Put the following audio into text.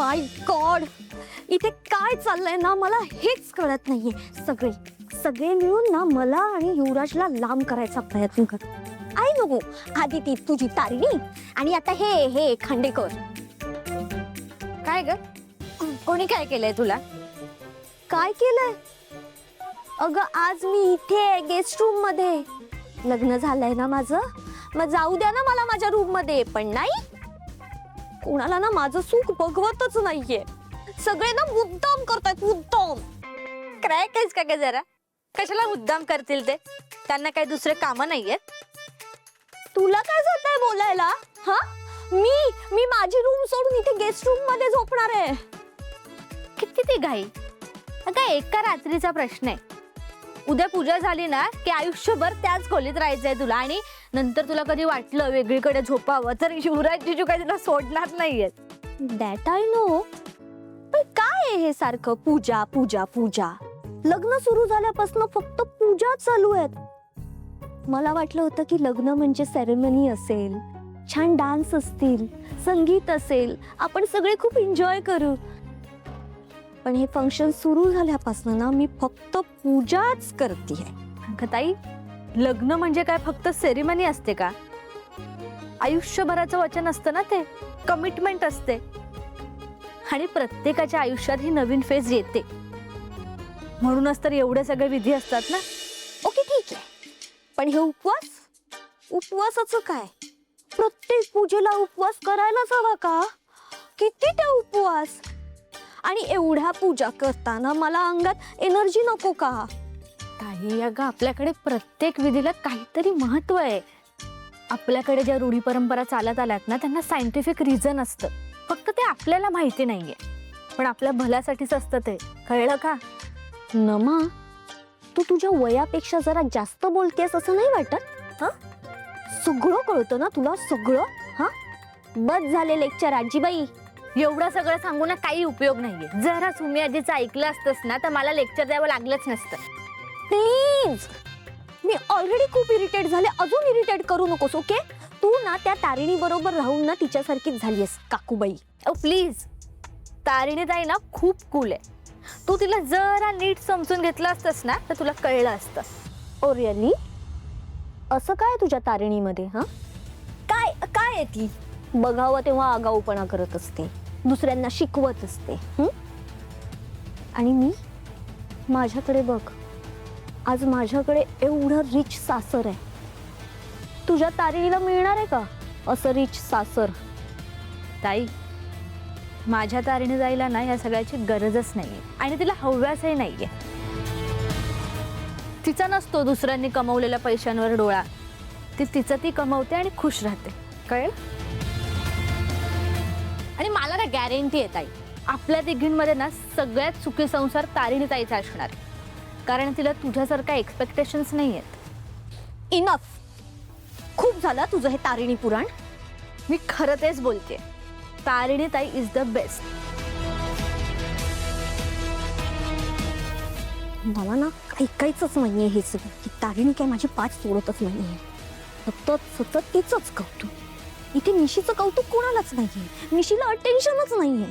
माय God, इथे काय चाललंय ना मला हेच कळत नाहीये. सगळे मिळून ना मला आणि युवराजला लांब करायचा प्रयत्न कर. आई नको, आधी ती तुझी तारिणी आणि आता हे खांडेकर. काय ग, कोणी काय केलंय तुला? काय केलंय? अगं आज मी इथे गेस्ट रूम मध्ये. लग्न झालंय ना माझं, मग जाऊ द्या ना मला माझ्या रूम मध्ये. पण नाही, कोणाला ना माझं सुख बघवतच नाहीये. सगळे ना मुद्दाम करतायत, मुद्दाम. क्रॅक आहेस का ग जरा? कशाला मुद्दाम करतील ते? त्यांना काही दुसरे कामं नाहीयेत? तुला काय जातंय बोलायला? हा, मी माझी रूम सोडून इथे गेस्ट रूम मध्ये झोपणार आहे. किती ती घाई? अगं एका रात्रीचा प्रश्न आहे. उद्या पूजा झाली ना की आयुष्यभर त्याच खोलीत राहायचंय तुला, आणि नंतर तुला कधी वाटलं वेगळीकडे झोपावं तर युवराज जिजू काही तुला सोडणार नाहीयेत. That I know. पण काय आहे हे सारखं पूजा पूजा पूजा? लग्न सुरू झाल्यापासून फक्त पूजा चालू आहेत. मला वाटलं होतं की लग्न म्हणजे सेरेमनी असेल, छान डान्स असतील, संगीत असेल, आपण सगळे खूप एन्जॉय करू. पण हे फंक्शन सुरू झाल्यापासून ना मी फक्त पूजाच करतेय. अगं ताई, लग्न म्हणजे काय फक्त सेरेमनी असते का? आयुष्यभराचं वचन असतं ना ते, कमिटमेंट असते. आणि प्रत्येकाच्या आयुष्यात ही नवीन फेज येते, म्हणूनच तर एवढे सगळे विधी असतात ना. ओके ठीक आहे, पण हे उपवासाचं काय? प्रत्येक पूजेला उपवास करायलाच हवा का? किती ते उपवास? आणि एवढ्या पूजा करताना मला अंगात एनर्जी नको का? ताई अगं, आपल्याकडे प्रत्येक विधीला काहीतरी महत्व आहे. आपल्याकडे ज्या रूढी परंपरा चालत आल्यात ना त्यांना सायंटिफिक रिझन असतं, फक्त ते आपल्याला माहिती नाहीये. पण आपल्या भल्यासाठीच असतं ते, कळलं का? नमा, तू तुझ्या वयापेक्षा जरा जास्त बोलतेस असं नाही वाटत? हा, सगळं कळतं ना तुला, सगळं. हा, बस झाले लेक्चर आजीबाई. एवढं सगळं सांगू ना काही उपयोग नाहीये. जरा सुमी आजीचं ऐकलं असतंस ना तर मला लेक्चर द्यावं लागलंच नसतं. प्लीज, मी ऑलरेडी खूप इरिटेट झाले, अजून इरिटेट करू नकोस. ओके, तू ना त्या तारिणी बरोबर राहून ना तिच्यासारखीच झालीयस काकूबाई. ओ प्लीज, तारिणी ताई ना खूप कूल आहे. तू तिला जरा नीट समजून घेतलं असतंस ना तर तुला कळलं असतं. Oh really? असं काय तुझ्या तारिणीमध्ये? हा, काय काय आहे ती? बघावं तेव्हा आगाऊपणा करत असते, दुसऱ्यांना शिकवत असते. आणि मी, माझ्याकडे बघ, आज माझ्याकडे एवढं रिच सासर आहे. तुझ्या तारिणीला मिळणार आहे का असं रिच सासर? ताई, माझ्या तारिणी जायला ना या सगळ्याची गरजच नाहीये, आणि तिला हव्यासही नाहीये. तिचा नसतो दुसऱ्यांनी कमवलेल्या पैशांवर डोळा. तिचं ती कमवते आणि खुश राहते, कळेल? आणि मला ना गॅरंटी आहे ताई, आपल्या तिघींमध्ये ना सगळ्यात सुखी संसार तारिणी ताईचा असणार, कारण तिला तुझ्यासारखा एक्सपेक्टेशन्स नाही आहेत. इनफ, खूप झालं तुझं हे तारिणी पुराण. मी खरं तेच बोलते, तारिणी ताई इज द बेस्ट. मला ना ऐकायचंच नाहीये हे सगळं, की तारिणी काय माझी पाठ सोडतच नाहीये. सतत तिचंच कौतुक. इथे निशीचं कौतुक कोणालाच नाहीये, निशीला अटेन्शनच नाहीये.